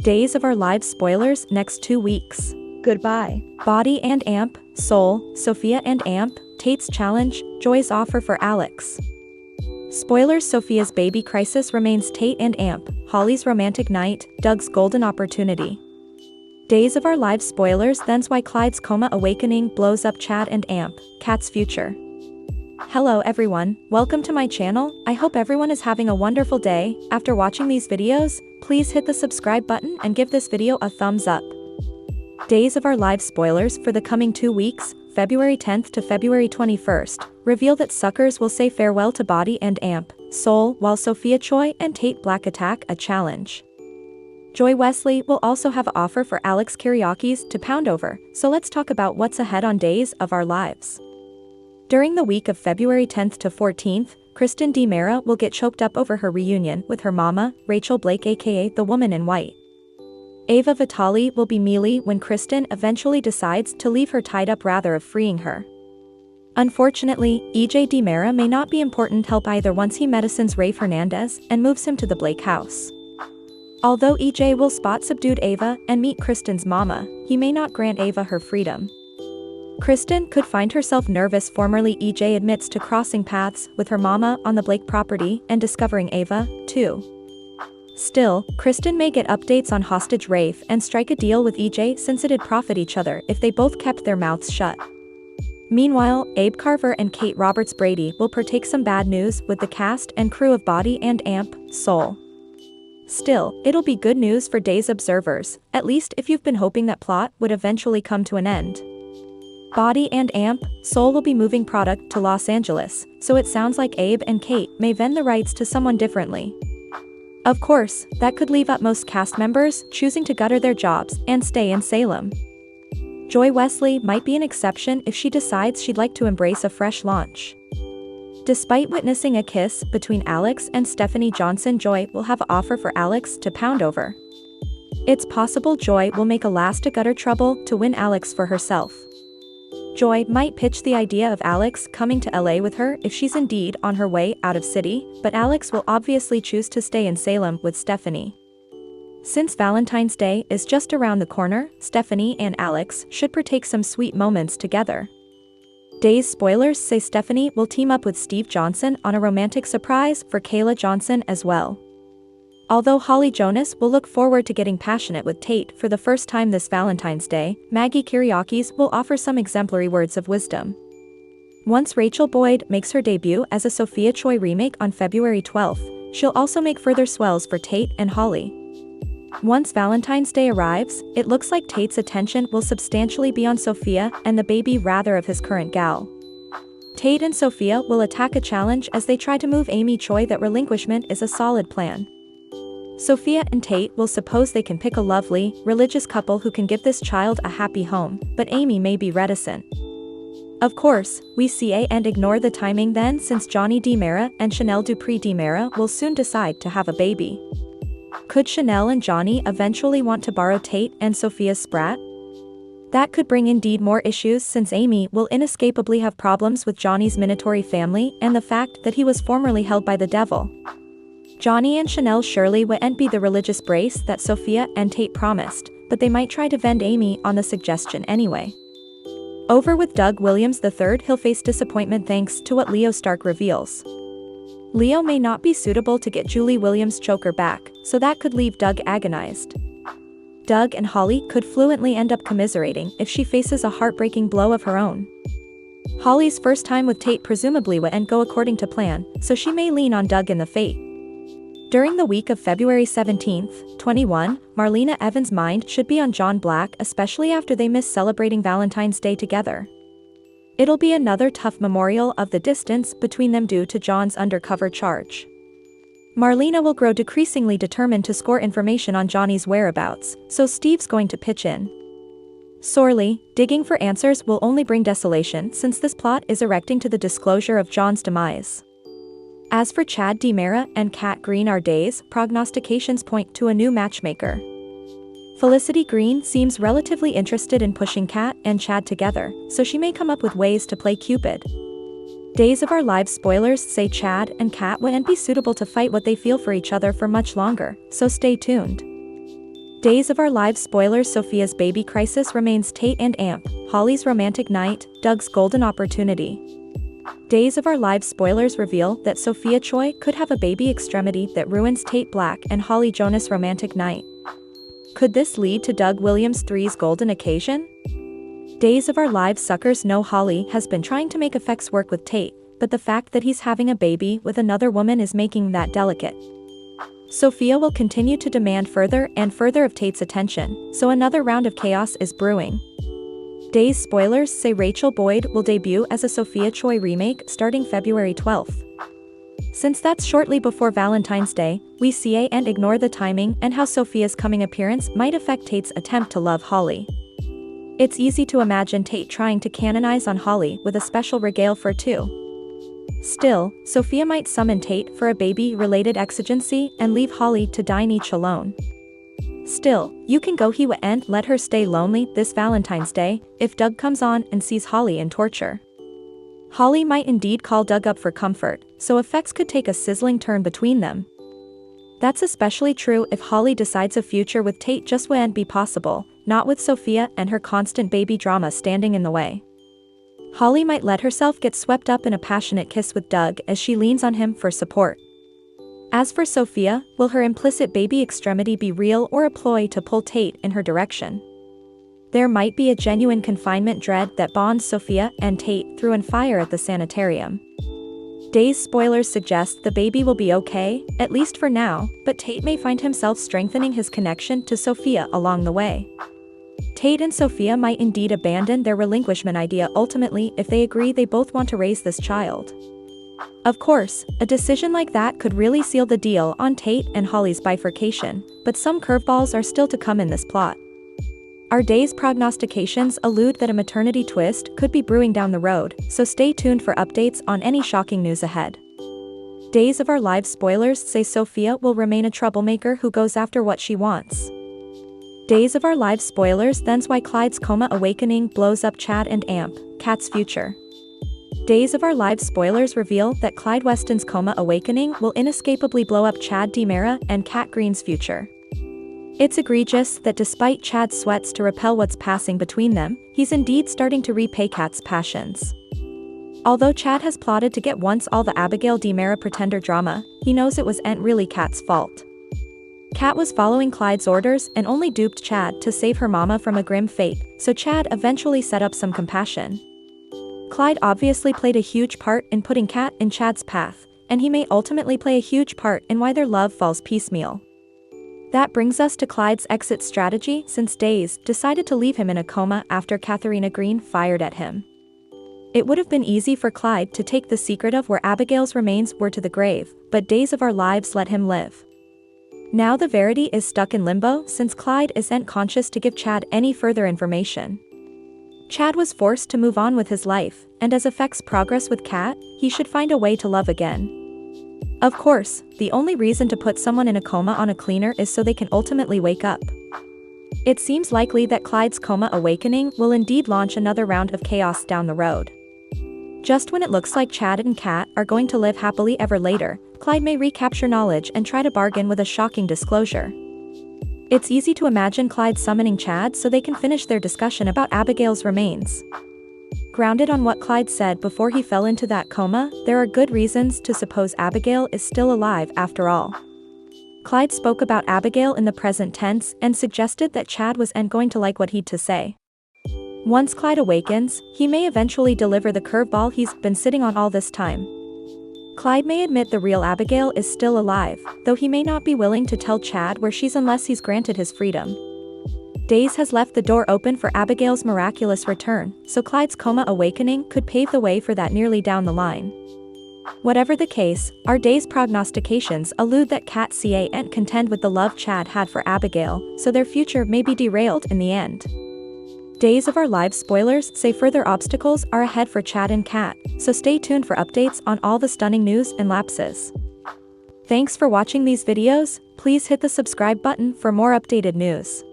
Days of Our Lives spoilers next 2 weeks. Goodbye. Body and Amp, Soul, Sophia and Amp, Tate's challenge, Joy's offer for Alex. Spoilers: Sophia's baby crisis remains Tate and Amp, Holly's romantic night, Doug's golden opportunity. Days of Our Lives spoilers: Then's why Clyde's coma awakening blows up Chad and Amp, Kat's future. Hello everyone, welcome to my channel. I hope everyone is having a wonderful day. After watching these videos, please hit the subscribe button and give this video a thumbs up. Days of Our Lives spoilers for the coming 2 weeks, February 10th to February 21st, reveal that suckers will say farewell to Body and Amp, Soul, while Sophia Choi and Tate Black attack a challenge. Joy Wesley will also have an offer for Alex Karaoke's to pound over, so let's talk about what's ahead on Days of Our Lives. During the week of February 10th to 14th, Kristen DiMera will get choked up over her reunion with her mama, Rachel Blake aka the Woman in White. Ava Vitale will be mealy when Kristen eventually decides to leave her tied up rather of freeing her. Unfortunately, EJ DiMera may not be important help either once he medicines Ray Fernandez and moves him to the Blake house. Although EJ will spot subdued Ava and meet Kristen's mama, he may not grant Ava her freedom. Kristen could find herself nervous. Formerly EJ admits to crossing paths with her mama on the Blake property and discovering Ava, too. Still, Kristen may get updates on hostage Rafe and strike a deal with EJ since it'd profit each other if they both kept their mouths shut. Meanwhile, Abe Carver and Kate Roberts Brady will partake some bad news with the cast and crew of Body and Amp, Soul. Still, it'll be good news for Days observers, at least if you've been hoping that plot would eventually come to an end. Body and Amp, Soul will be moving product to Los Angeles, so it sounds like Abe and Kate may vend the rights to someone differently. Of course, that could leave up most cast members choosing to gutter their jobs and stay in Salem. Joy Wesley might be an exception if she decides she'd like to embrace a fresh launch. Despite witnessing a kiss between Alex and Stephanie Johnson, Joy will have an offer for Alex to pound over. It's possible Joy will make a last-to-gutter trouble to win Alex for herself. Joy might pitch the idea of Alex coming to LA with her if she's indeed on her way out of city, but Alex will obviously choose to stay in Salem with Stephanie. Since Valentine's Day is just around the corner, Stephanie and Alex should partake some sweet moments together. Days spoilers say Stephanie will team up with Steve Johnson on a romantic surprise for Kayla Johnson as well. Although Holly Jonas will look forward to getting passionate with Tate for the first time this Valentine's Day, Maggie Karaoke's will offer some exemplary words of wisdom. Once Rachel Boyd makes her debut as a Sophia Choi remake on February 12th, she'll also make further swells for Tate and Holly. Once Valentine's Day arrives, it looks like Tate's attention will substantially be on Sophia and the baby rather of his current gal. Tate and Sophia will attack a challenge as they try to move Amy Choi that relinquishment is a solid plan. Sophia and Tate will suppose they can pick a lovely, religious couple who can give this child a happy home, but Amy may be reticent. Of course, we see and ignore the timing then since Johnny DiMera and Chanel Dupree DiMera will soon decide to have a baby. Could Chanel and Johnny eventually want to borrow Tate and Sophia's sprat? That could bring indeed more issues since Amy will inescapably have problems with Johnny's Minatory family and the fact that he was formerly held by the devil. Johnny and Chanel surely wouldn't be the religious brace that Sophia and Tate promised, but they might try to vend Amy on the suggestion anyway. Over with Doug Williams III, he'll face disappointment thanks to what Leo Stark reveals. Leo may not be suitable to get Julie Williams' choker back, so that could leave Doug agonized. Doug and Holly could fluently end up commiserating if she faces a heartbreaking blow of her own. Holly's first time with Tate presumably wouldn't go according to plan, so she may lean on Doug in the fate. During the week of February 17th, 21, Marlena Evans' mind should be on John Black, especially after they miss celebrating Valentine's Day together. It'll be another tough memorial of the distance between them due to John's undercover charge. Marlena will grow decreasingly determined to score information on Johnny's whereabouts, so Steve's going to pitch in. Sorely, digging for answers will only bring desolation since this plot is erecting to the disclosure of John's demise. As for Chad DiMera and Kat Green, our Days prognostications point to a new matchmaker. Felicity Green seems relatively interested in pushing Kat and Chad together, so she may come up with ways to play Cupid. Days of Our Lives spoilers say Chad and Kat wouldn't be suitable to fight what they feel for each other for much longer, so stay tuned. Days of Our Lives spoilers: Sophia's baby crisis remains Tate and Amp, Holly's romantic night, Doug's golden opportunity. Days of Our Lives spoilers reveal that Sophia Choi could have a baby extremity that ruins Tate Black and Holly Jonas' romantic night. Could this lead to Doug Williams III's golden occasion? Days of Our Lives suckers know Holly has been trying to make effects work with Tate, but the fact that he's having a baby with another woman is making that delicate. Sophia will continue to demand further and further of Tate's attention, so another round of chaos is brewing. Days spoilers say Rachel Boyd will debut as a Sophia Choi remake starting February 12th. Since that's shortly before Valentine's Day, we see and ignore the timing and how Sophia's coming appearance might affect Tate's attempt to love Holly. It's easy to imagine Tate trying to canonize on Holly with a special regale for two. Still, Sophia might summon Tate for a baby-related exigency and leave Holly to dine each alone. Still, you can go Hiwa and let her stay lonely this Valentine's Day if Doug comes on and sees Holly in torture. Holly might indeed call Doug up for comfort, so effects could take a sizzling turn between them. That's especially true if Holly decides a future with Tate just wouldn't be possible, not with Sophia and her constant baby drama standing in the way. Holly might let herself get swept up in a passionate kiss with Doug as she leans on him for support. As for Sophia, will her implicit baby extremity be real or a ploy to pull Tate in her direction? There might be a genuine confinement dread that bonds Sophia and Tate through and fire at the sanitarium. Days spoilers suggest the baby will be okay, at least for now, but Tate may find himself strengthening his connection to Sophia along the way. Tate and Sophia might indeed abandon their relinquishment idea ultimately if they agree they both want to raise this child. Of course, a decision like that could really seal the deal on Tate and Holly's bifurcation, but some curveballs are still to come in this plot. Our Days prognostications allude that a maternity twist could be brewing down the road, so stay tuned for updates on any shocking news ahead. Days of Our Lives spoilers say Sophia will remain a troublemaker who goes after what she wants. Days of Our Lives spoilers then's why Clyde's coma awakening blows up Chad and Amp, Kat's future. Days of Our Lives spoilers reveal that Clyde Weston's coma awakening will inescapably blow up Chad DiMera and Kat Green's future. It's egregious that despite Chad's sweats to repel what's passing between them, he's indeed starting to repay Kat's passions. Although Chad has plotted to get once all the Abigail DiMera pretender drama, he knows it wasn't really Kat's fault. Kat was following Clyde's orders and only duped Chad to save her mama from a grim fate, so Chad eventually set up some compassion. Clyde obviously played a huge part in putting Kat in Chad's path, and he may ultimately play a huge part in why their love falls piecemeal. That brings us to Clyde's exit strategy since Days decided to leave him in a coma after Katharina Green fired at him. It would have been easy for Clyde to take the secret of where Abigail's remains were to the grave, but Days of Our Lives let him live. Now the Verity is stuck in limbo since Clyde isn't conscious to give Chad any further information. Chad was forced to move on with his life, and as effects progress with Kat, he should find a way to love again. Of course, the only reason to put someone in a coma on a cleaner is so they can ultimately wake up. It seems likely that Clyde's coma awakening will indeed launch another round of chaos down the road. Just when it looks like Chad and Kat are going to live happily ever later, Clyde may recapture knowledge and try to bargain with a shocking disclosure. It's easy to imagine Clyde summoning Chad so they can finish their discussion about Abigail's remains. Grounded on what Clyde said before he fell into that coma, there are good reasons to suppose Abigail is still alive after all. Clyde spoke about Abigail in the present tense and suggested that Chad wasn't going to like what he'd to say. Once Clyde awakens, he may eventually deliver the curveball he's been sitting on all this time. Clyde may admit the real Abigail is still alive, though he may not be willing to tell Chad where she's unless he's granted his freedom. Days has left the door open for Abigail's miraculous return, so Clyde's coma awakening could pave the way for that nearly down the line. Whatever the case, our Days prognostications allude that Kat can't contend with the love Chad had for Abigail, so their future may be derailed in the end. Days of Our Lives spoilers say further obstacles are ahead for Chad and Kat, so stay tuned for updates on all the stunning news and lapses. Thanks for watching these videos. Please hit the subscribe button for more updated news.